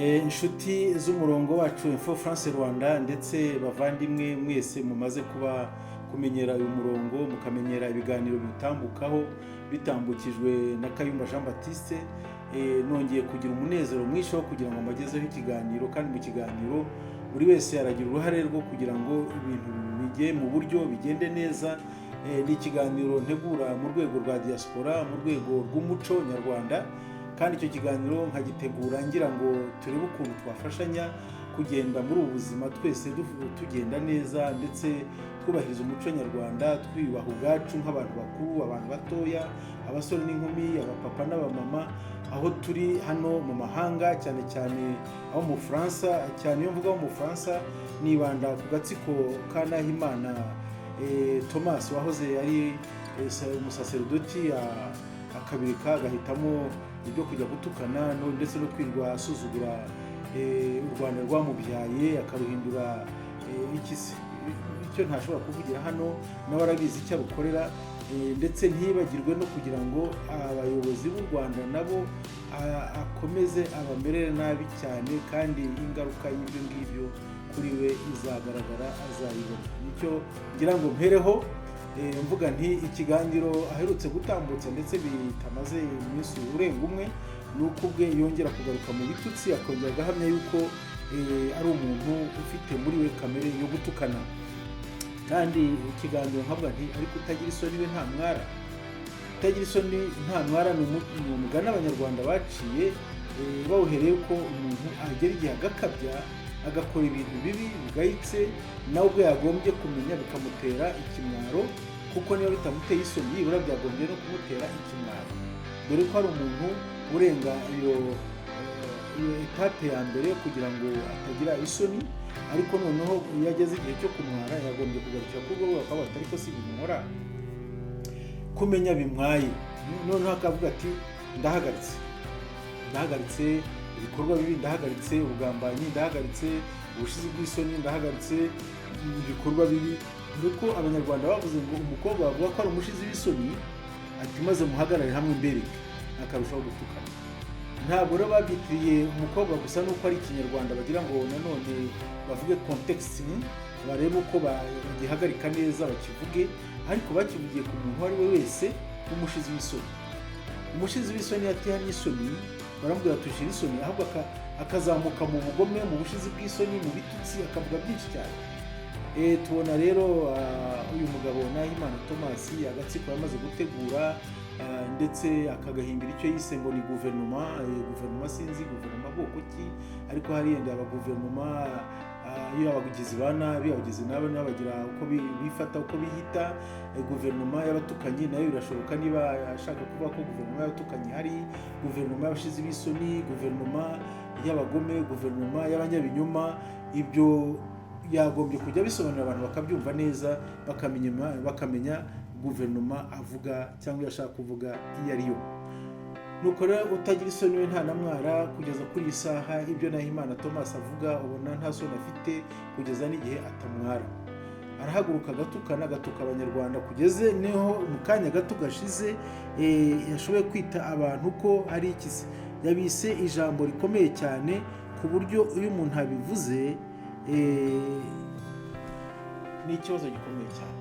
Inshuti z'umurongo wacu Info France Rwanda ndetse bavandimwe mwese mumaze kuba kumenyera uyu murongo mukamenyera ibiganiro bitambukaho bitambukijwe na Kayumba Jean Baptiste, nongeye kugira umunezero mwinshi wo kugira ngo mbagezeho ikiganiro, kandi mu kiganiro buri wese aragira uruhare rwo kugira ngo ibintu bijye mu buryo bigende neza. Ni ikiganiro ntegura mu rwego rwa diaspora, mu rwego rw'umuco nyarwanda, kandi icyo kiganiro nkagitegura ngira ngo turebe ukuntu twafashanya kugenda muri ubu buzima twese tugenda neza, ndetse twubahiriza umuco nyarwanda, twiyubaha ubwacu nk'abantu bakuru, abantu batoya, abasore n'inkumi, abapapa n'abamama, aho turi hano mu mahanga, cyane cyane aho mu Bufaransa. Cyane iyo mvuga mu Bufaransa nibanda ku gatsiko ka Nahimana Thomas wahoze ari umusaserodoti, akabirika agahitamo ibyo kujya gutukana ndetse no kwirwa asuzugura u Rwanda rwamubyaye, akaruhindura icyo ntashobora kuvugira hano, nawe arabizi icyo arukorera, ndetse ntibagirwe no kugira ngo abayobozi b'u Rwanda nabo akomeze abamerere nabi cyane, kandi ingaruka y'ibyo ngibyo kuri we izagaragara, azayibona. Nicyo ngira ngo mpereho mvuga nti ikiganiro aherutse gutambutsa ndetse bitamaze iminsi urenga umwe, ni uko ubwe yongera kugaruka mu bitutsi, akongera agahamya yuko ari umuntu ufite muri we kamere yo gutukana. Kandi ikiganiro nkavuga nti ariko utagira isoni we nta mwara. Utagira isoni nta mwara ni umugani abanyarwanda baciye, bawuhereye ko umuntu agera igihe agakabya agakora ibintu bibi bigayitse, nawe ubwo yagombye kumenya bikamutera ikimwaro, kuko niba bitamuteye isoni yibura byagombye no kumutera ikimwaro, dore ko hari umuntu urenga iyo etape ya mbere kugira ngo atagira isoni. Ariko noneho iyo ageze igihe cyo kumwara yagombye kugarukira ku rwego akaba atari ko si bimwora, kumenya bimwaye, noneho akavuga ati ndahagaritse ibikorwa bibi, ndahagaritse ubugambanyi, ndahagaritse ubushizi bw'isoni, ndahagaritse ibikorwa bibi. Nuko abanyarwanda bavuze ngo umukobwa bavuga ko ari umushizi w'isoni, ati maze muhagarare hamwe mbere, akarushaho gutukana. Ntabwo rero babyitiriye umukobwa gusa, nuko ari ikinyarwanda bagira ngo nanone bavuge context, barebe uko bagihagarika neza bakivuge, ariko bakivugiye ku muntu uwo ari we wese w'umushizi w'isoni. Umushizi w'isoni atihanye isoni baramubwira tushira isoni, ahubwo akazamuka mu bugome, mu bushizi bw'isoni, mu bitutsi, akavuga byinshi cyane. Tubona rero uyu mugabo Nahimana Thomas agatsiko yamaze gutegura, ndetse akagahimbira icyo yise ngo ni guverinoma sinzi guverinoma bwoko ki, ariko hari yenda aba guverinoma iyo abagizi ba nabi, abagizi nabi bagira uko bifata, uko bihita. Guverinoma y'abatukanyi nayo birashoboka, niba ashaka kuvuga ko guverinoma y'abatukanyi hari guverinoma y'abashizi b'isoni, guverinoma y'abagome, guverinoma y'abanyabinyoma. Ibyo yagombye kujya bisobanura abantu bakabyumva neza, bakamenya guverinoma avuga cyangwa yashaka kuvuga iyo ari yo. Nuko rero utagira isoni we nta namwara. Kugeza kuri iyi saha ibyo Nahimana Thomas avuga ubona nta soni afite, kugeza n'igihe atamwara. Arahaguruka agatuka abanyarwanda, kugeze niho mu kanya gato gashize yashoboye kwita abantu ko ari ikizi. Yabise ijambo rikomeye cyane ku buryo iyo umuntu abivuze ni ikibazo gikomeye cyane.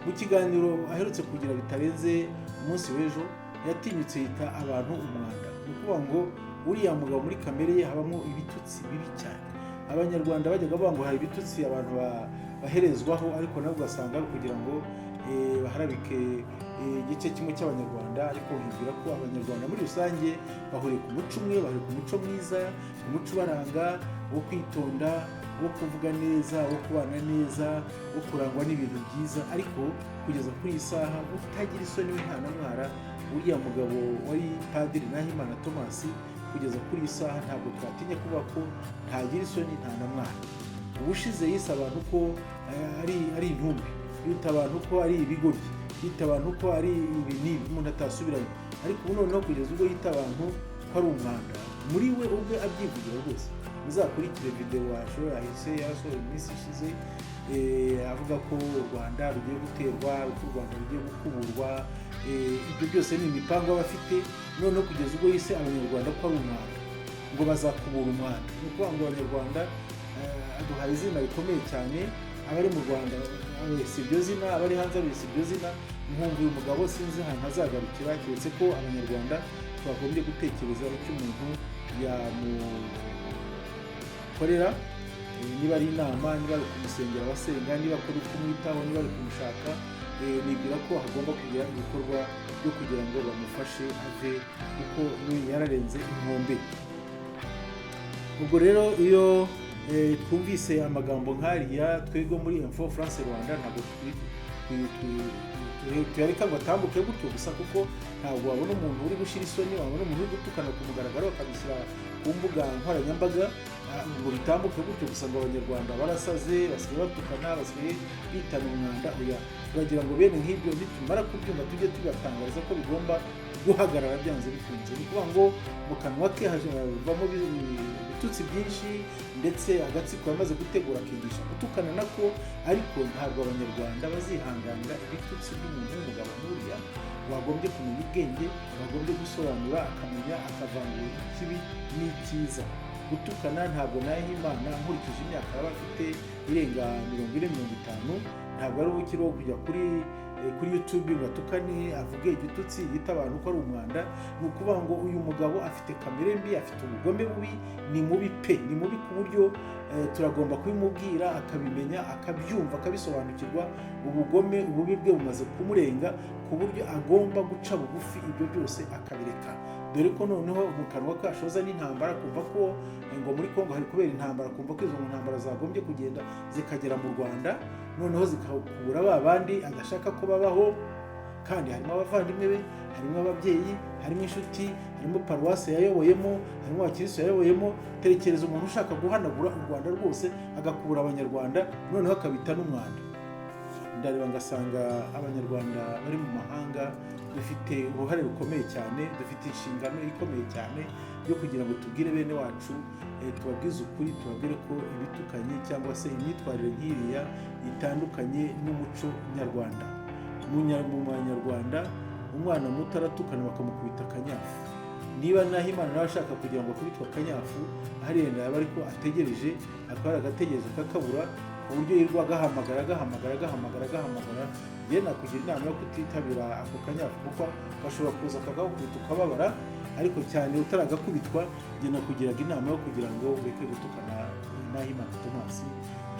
Mu kiganiro aherutse kugira bitarenze umunsi w'ejo, yatinyutse yita abantu umwanda. Ni ukuvuga ngo uriya mugabo muri kamere ye habamo ibitutsi bibi cyane. Abanyarwanda bajyaga bavuga ngo hari ibitutsi abantu baherezwaho, ariko nabo ugasanga ari kugira ngo baharabike igice kimwe cy'abanyarwanda. Ariko hibwira ko abanyarwanda muri rusange bahuriye ku muco umwe, bahuriye ku muco mwiza, umuco ubaranga wo kwitonda, wo kuvuga neza, wo kubana neza, wo kurangwa n'ibintu byiza. Ariko kugeza kuri iyi saha utagira isoni we nta namwara. Uriya mugabo wari Padiri Nahimana Thomas, kugeza kuri iyi saha ntabwo twatinya kuvuga ko ntagira isoni, nta namwara. Ubushize yise abantu ko ari intumbi, yita abantu ko ari ibigoryi, yita abantu ko ari ibinini umuntu atasubiranye. Ariko ubu noneho kugeza ubwo yita abantu ko ari umwanda, muri we ubwe abyivugira rwose. Muzakurikire video yahise yasohoye iminsi ishize, avuga ko u Rwanda rugiye guterwa, ko u Rwanda rugiye gukuburwa. Ibyo byose ni imipango bafite, noneho kugeza ubwo yise abanyarwanda ko ari umwanda. ngo bazakubura umwanda. Ni ukuvuga ngo abanyarwanda aduhaye izina rikomeye cyane, abari mu Rwanda si iryo zina, abari hanze si iryo zina. Nkumva uyu mugabo sinzi ahantu hazagarukira, keretse ko abanyarwanda twagombye gutekereza icyo umuntu yamukorera, niba ari inama, niba ari kumusengera abasenga, niba ari kumwitaho, niba ari kumushaka. Nibwira ko hagomba kugira ibikorwa byo kugira ngo bamufashe ave, kuko yararenze inkombe. Ubwo rero iyo twumvise amagambo nk'ariya, twebwe muri Info France Rwanda ntabwo tuyareka ngo atambuke gutyo gusa, kuko ntabwo wabona umuntu uri gushyira isoni, wabona umuntu uri gutukana ku mugaragaro akabishyira ku mbuga nkoranyambaga ngo bitambuke gutyo gusa, ngo abanyarwanda barasaze, basigaye batukana, basigaye bitana umwanda. Oya, turagira ngo bene nk'ibyo nitumara kubyumva tujye tubatangariza ko bigomba guhagarara byanze bikunze. Ni ukuvuga ngo mu kanwa ke havamo ibitutsi byinshi, ndetse agatsiko yamaze gutegura akigisha gutukana nako, ariko ntabwo abanyarwanda bazihanganira ibitutsi by'umuntu w'umugabo nk'uriya wagombye kumenya ubwenge, wagombye gusobanura, akamenya akavangura ikibi n'icyiza. Gutukana ntabwo Nahimana, nkurikije imyaka yaba afite irenga 40-50, ntabwo ari ubukiri wo kujya kuri YouTube ngo atukane, avuge igitutsi, yita abantu ko ari umwanda. Ni ukuvuga ngo uyu mugabo afite kamere mbi, afite ubugome bubi, ni mubi pe, ni mubi ku buryo turagomba kubimubwira akabimenya, akabyumva, akabisobanukirwa. Ubugome, ububi bwe bumaze kumurenga ku buryo agomba guca bugufi ibyo byose akabireka. Dore ko noneho mu kanwa ke ashoza n'intambara, kumva ko ngo muri Kongo hari kubera intambara, kumva ko izo ntambara zagombye kugenda zikagera mu Rwanda, noneho zikakura ba bandi adashaka ko babaho. Kandi harimo abavandimwe be, harimo ababyeyi, harimo inshuti, harimo paruwasi yayoboyemo, harimo abakirisitu yayoboyemo. Tekereza umuntu ushaka guhanagura u Rwanda rwose, agakubura abanyarwanda, noneho akabita n'umwanda. Ndareba ngasanga abanyarwanda bari mu mahanga dufite uruhare rukomeye cyane, dufite inshingano ikomeye cyane yo kugira ngo tubwire bene wacu, tubabwize ukuri, tubabwire ko ibitukanye cyangwa se imyitwarire nk'iriya itandukanye n'umuco nyarwanda. Mu Banyarwanda umwana muto aratukana bakamukubita akanyafu. Niba Nahimana nawe ashaka kugira ngo akubitwe akanyafu, harenda yaba ariko ategereje, akaba agategereza kakabura, ku buryo yirwa agahamagara. Njye nakugira inama yo kutitabira ako kanyafu, kuko gashobora kuza akagakubita ukababara, ariko cyane utaragakubitwa. Njye nakugiraga inama yo kugira ngo ureke gutukana Nahimana Thomas.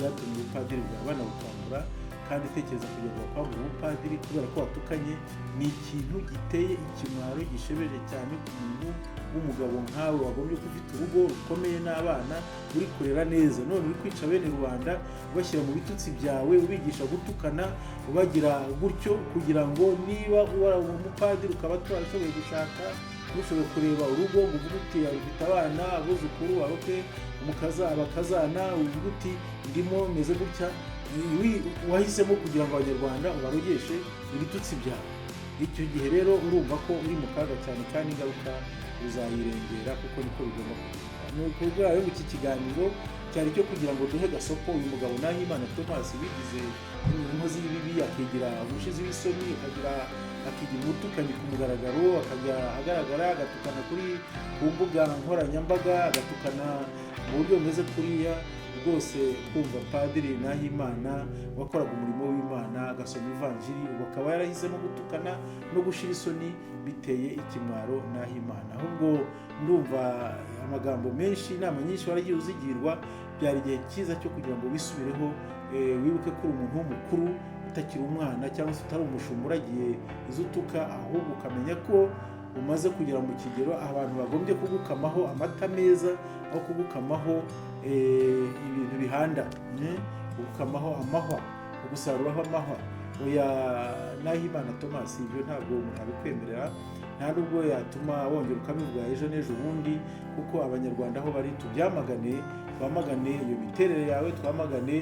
Byatumye ubupadiri bwawe banabukangura, kandi tekereza kugira ngo bakwambure ubupadiri kubera ko watukanye. Ni ikintu giteye ikimwaro, gishebeje cyane ku muntu w'umugabo nkawe, wagombye ko ufite urugo rukomeye n'abana, uri kurera neza. None uri kwica bene rubanda, ubashyira mu bitutsi byawe, ubigisha gutukana, ubagira gutyo, kugira ngo niba uri umupadiri ukaba twarashoboye gushaka, ushoboye kureba urugo ngo uvuge uti ufite abana, abuzukuru, abakwe, abakazana, uvuge uti ndimo meze gutya, wahisemo kugira ngo abanyarwanda ubarogeshe ibitutsi byawe. Icyo gihe rero urumva ko uri mu kaga cyane, kandi ingaruka uzayirengera, kuko niko bigomba kugenda. Ni ukuvuga rero iki kiganiro cyari cyo kugira ngo duhe gasoko uyu mugabo Nahimana Thomas wigize inkozi y'ibibi, akigira umushizi w'isoni, akigira umutukanyi ku mugaragaro, akajya agaragara agatukana ku mbuga nkoranyambaga, agatukana mu buryo bumeze kuriya. Rwose kumva Padiri Nahimana wakoraga umurimo w'Imana, agasoma ivanjiri, ubu akaba yarahisemo gutukana no gushira isoni, biteye ikimwaro Nahimana. Ahubwo ndumva amagambo menshi, inama nyinshi waragiye uzigirwa. Byari igihe cyiza cyo kugira ngo wisubireho, wibuke ko uri umuntu w'umukuru, utakiri umwana cyangwa se utari umushumba uragiye izutuka, ahubwo ukamenya ko umaze kugera mu kigero abantu bagombye kugukamaho amata meza, aho kugukamaho ibintu bihanda, kugukamaho amahwa, kugusaruraho amahwa. Oya, Nahimana Thomas, ibyo ntabwo umuntu abikwemerera, nta nubwo yatuma wongera ukabivuga ejo n'ejo bundi, kuko abanyarwanda aho bari tubyamagane, twamagane iyo miterere yawe, twamagane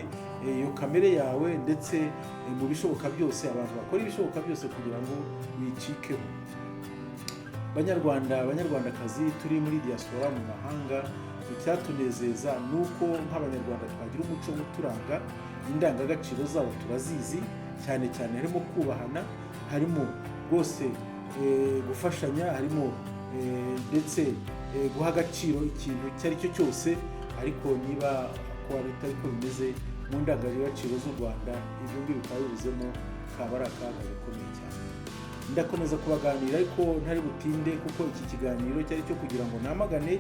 iyo kamere yawe, ndetse mu bishoboka byose abantu bakora ibishoboka byose kugira ngo bicikeho. Banyarwandakazi turi muri diaspora mu mahanga, icyatunezeza ni uko nk'abanyarwanda twagira umuco uturanga, indangagaciro zabo turazizi, cyane cyane harimo kubahana, harimo rwose gufashanya, harimo ndetse guha agaciro ikintu icyo ari cyo cyose, ariko niba ko atari ko bimeze mu ndangagaciro z'u Rwanda, ibyo ngibyo bikaba bibuzemo, kaba ari akaga gakomeye cyane. Ndakomeza kubaganira ariko ntari butinde, kuko iki kiganiro cyari cyo kugira ngo namagane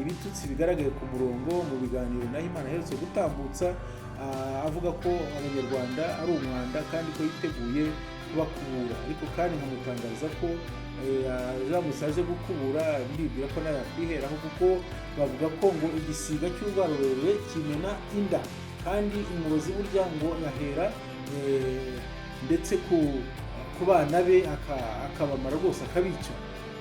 ibitutsi bigaragaye ku murongo mu biganiro Nahimana aherutse gutambutsa, avuga ko abanyarwanda ari umwanda kandi ko yiteguye kubakubura, ariko kandi nkamutangariza ko aramutse aje gukubura ndibwira ko nawe yakwiheraho, kuko bavuga ko ngo igisiga cy'urwara rurerure kimena inda, kandi umurozi burya ngo yahera ndetse ku bana be akabamara rwose akabica.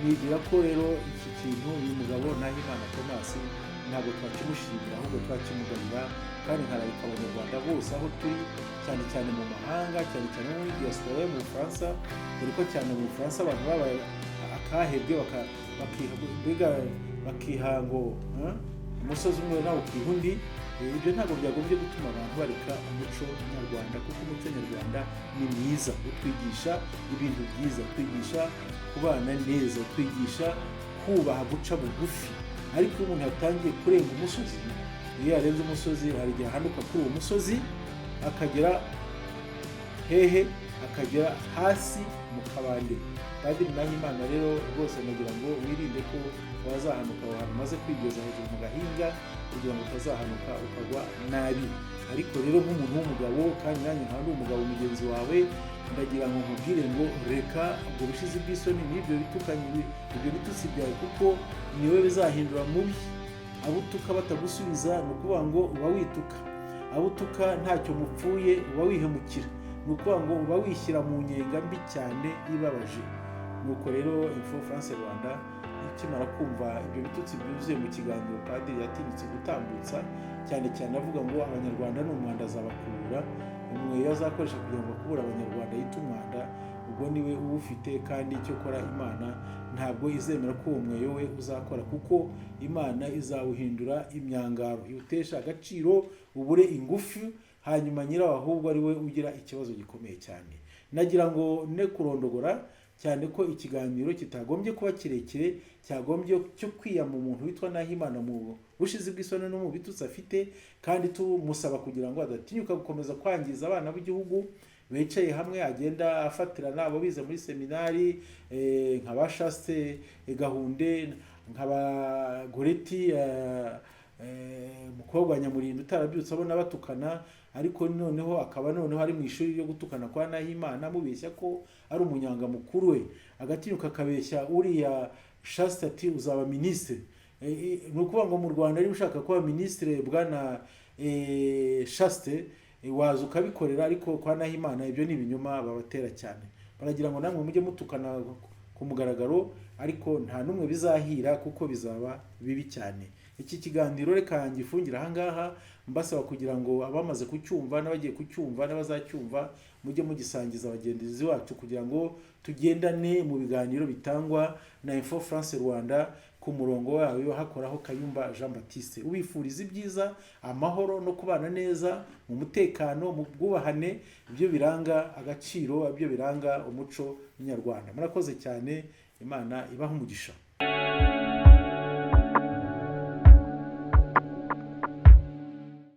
Nibwira ko rero iki kintu uyu mugabo Nahimana Thomas ntabwo twakimushimira, ahubwo twakimugarira, kandi nkararika abanyarwanda bose aho turi, cyane cyane mu mahanga, cyane cyane muri diaspora yo mu Bufaransa, dore ko cyane mu Bufaransa abantu babaye akahebwe bakiha ngo umusozi umwe nawe ukiha undi. Ibyo ntabwo byagombye gutuma abantu bareka umuco nyarwanda, kuko umuco nyarwanda ni mwiza, utwigisha ibintu byiza, twigisha kubana neza, twigisha kubaha, guca bugufi. Ariko iyo umuntu yatangiye kurenga umusozi, iyo yarenze umusozi hari igihe ahanuka kuri uwo musozi akagera hehe, akagera hasi mu kabande. Padiri Nahimana rero rwose nagira ngo wirinde ko wazahanuka aho hantu umaze kwigeza hejuru mu gahinga, kugira ngo utazahanuka ukagwa nabi. Ariko rero nk'umuntu w'umugabo, kandi nanjye nkaba ndi umugabo mugenzi wawe, ndagira ngo nkubwire ngo reka ubwo bushizi bw'isoni n'ibyo bitukanye, ibyo bitutsi byawe, kuko niwe bizahindura mubi. Abo utuka batagusubiza ni ukuvuga ngo uba wituka, abo utuka ntacyo mupfuye uba wihemukira, ni ukuvuga ngo uba wishyira mu nyenga mbi cyane ibabaje. Nuko rero Info France Rwanda ikimara kumva ibyo bitutsi byuzuye mu kiganiro Padiri yatinyutse gutambutsa, cyane cyane avuga ngo abanyarwanda ni umwanda azabakubura, umweyo azakoresha kugira ngo akubure abanyarwanda yita umwanda, ubwo niwe uwufite, kandi icyo kora Imana ntabwo izemera ko uwo mweyo we uzakora, kuko Imana izawuhindura imyangaro, iwutesha agaciro, ubure ingufu, hanyuma nyirawo ahubwo ari we ugira ikibazo gikomeye cyane. Nagira ngo ne kurondogora cyane ko ikiganiro kitagombye kuba kirekire, cyagombye cyo kwiyama umuntu witwa Nahimana mu bushizi bw'isoni no mu bitutsi afite, kandi tumusaba kugira ngo adatinyuka gukomeza kwangiza abana b'igihugu bicaye hamwe, agenda afatira nabo bize muri seminari, nk'aba Chaste Gahunde, nk'aba Goreti umukobwa wa Nyamurinda utarabyutse abona batukana, ariko noneho akaba noneho ari mu ishuri ryo gutukana kwa Nahimana, mubeshya ko ari umunyangamukuru we, agatinyuka akabeshya uriya Chaste ati uzaba ministre. Ni ukuvuga ngo mu Rwanda niba ushaka kuba ministre bwana Chaste waza ukabikorera, ariko kwa Nahimana ibyo ni ibinyoma babatera cyane. Baragira ngo namwe mujye mutukana ku mugaragaro, ariko nta numwe bizahira, kuko bizaba bibi cyane. Iki kiganiro reka ngifungira ahangaha, mbasaba kugira ngo abamaze kucyumva n'abagiye kucyumva n'abazacyumva mujye mugisangiza abagenzi wacu, kugira ngo tugendane mu biganiro bitangwa na Info France Rwanda ku murongo wawe hakoraho Kayumba Jean Baptiste. Ubifuriza ibyiza, amahoro no kubana neza mu mutekano, mu bwubahane, ibyo biranga agaciro, ibyo biranga umuco nyarwanda. Murakoze cyane, Imana ibaha umugisha.